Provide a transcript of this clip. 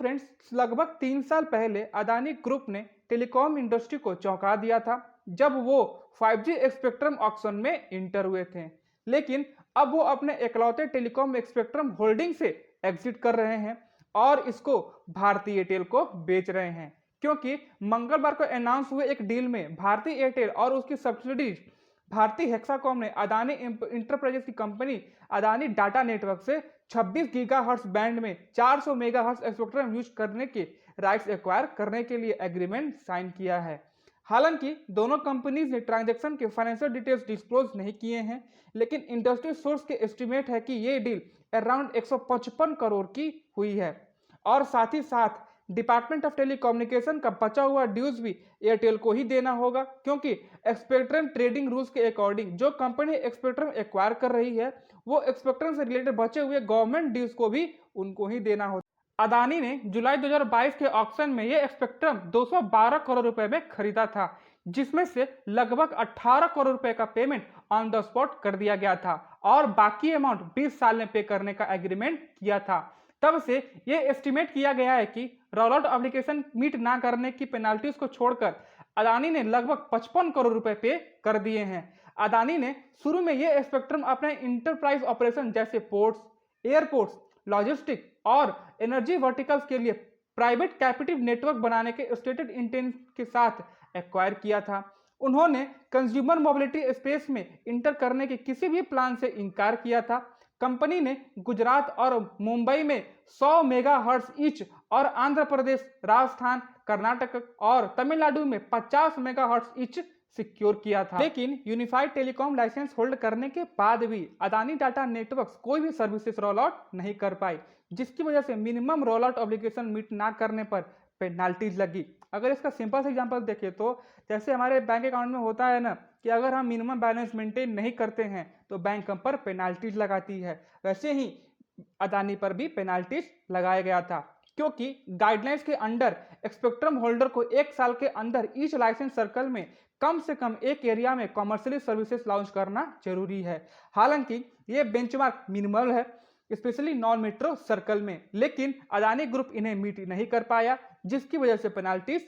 Friends, लगभग 3 साल पहले अदानी ग्रुप ने टेलीकॉम इंडस्ट्री को चौंका दिया था जब वो 5G स्पेक्ट्रम ऑक्शन में इंटर हुए थे। लेकिन अब वो अपने इकलौते टेलीकॉम स्पेक्ट्रम होल्डिंग से एग्जिट कर रहे हैं और इसको भारती एयरटेल को बेच रहे हैं, क्योंकि मंगलवार को अनाउंस हुए एक डील में भारती एयरटेल और उसकी सब्सिडीज भारती हेक्साकॉम ने अदानी इंटरप्राइजेस की कंपनी अदानी डाटा नेटवर्क से 26 गीगाहर्ट्ज बैंड में 400 मेगाहर्ट्ज स्पेक्ट्रम यूज करने के राइट्स एक्वायर करने के लिए एग्रीमेंट साइन किया है। हालांकि दोनों कंपनीज ने ट्रांजैक्शन के फाइनेंशियल डिटेल्स डिस्क्लोज नहीं किए हैं, लेकिन इंडस्ट्री सोर्स के एस्टिमेट है कि ये डील अराउंड 155 करोड़ की हुई है और साथ ही साथ डिपार्टमेंट ऑफ टेलीकम्युनिकेशन का बचा हुआ ड्यूज भी एयरटेल को ही देना होगा, क्योंकि स्पेक्ट्रम ट्रेडिंग रूल्स के अकॉर्डिंग जो कंपनी स्पेक्ट्रम एक्वायर कर रही है वो स्पेक्ट्रम से रिलेटेड बचे हुए गवर्नमेंट ड्यूज को भी उनको ही देना होता। अदानी ने जुलाई 2022 के ऑक्शन में ये स्पेक्ट्रम 212 करोड़ रुपए में खरीदा था, जिसमें से लगभग 18 करोड़ रुपए का पेमेंट ऑन द स्पॉट कर दिया गया था और बाकी अमाउंट 20 साल में पे करने का एग्रीमेंट किया था। तब से ये एस्टिमेट किया गया है कि रोल आउट ऑब्लिगेशन मीट ना करने की पेनाल्टीज को छोड़कर अदानी ने लगभग 55 करोड़ रुपए पे कर दिए हैं। अदानी ने शुरू में ये स्पेक्ट्रम अपने इंटरप्राइज ऑपरेशन जैसे पोर्ट्स, एयरपोर्ट्स, लॉजिस्टिक और एनर्जी वर्टिकल्स के लिए प्राइवेट कैपिटिव नेटवर्क बनाने के स्टेटेड इंटेंट के साथ एक्वायर किया था। उन्होंने कंज्यूमर मोबिलिटी स्पेस में इंटर करने के किसी भी प्लान से इनकार किया था। कंपनी ने गुजरात और मुंबई में 100 मेगाहर्ट्ज ईच और आंध्र प्रदेश, राजस्थान, कर्नाटक और तमिलनाडु में 50 मेगाहर्ट्ज ईच सिक्योर किया था। लेकिन यूनिफाइड टेलीकॉम लाइसेंस होल्ड करने के बाद भी अदानी डाटा नेटवर्क्स कोई भी सर्विसेज रोल आउट नहीं कर पाई, जिसकी वजह से minimum roll out obligation meet ना करने पर पेनाल्टीज लगी। अगर इसका सिंपल सा एग्जांपल देखें तो जैसे हमारे बैंक अकाउंट में होता है ना कि अगर हम मिनिमम बैलेंस मेंटेन नहीं करते हैं तो बैंक हम पर पेनाल्टीज लगाती है, वैसे ही अदानी पर भी पेनाल्टीज लगाया गया था, क्योंकि गाइडलाइंस के अंडर स्पेक्ट्रम होल्डर को 1 साल के अंदर ईच लाइसेंस सर्कल में कम से कम एक एरिया में कॉमर्शियली सर्विसेज लॉन्च करना जरूरी है। हालांकि ये बेंचमार्क मिनिमल है, स्पेशली नॉन मेट्रो सर्कल में, लेकिन अदानी ग्रुप इन्हें मीट नहीं कर पाया, जिसकी वजह से पेनाल्टीज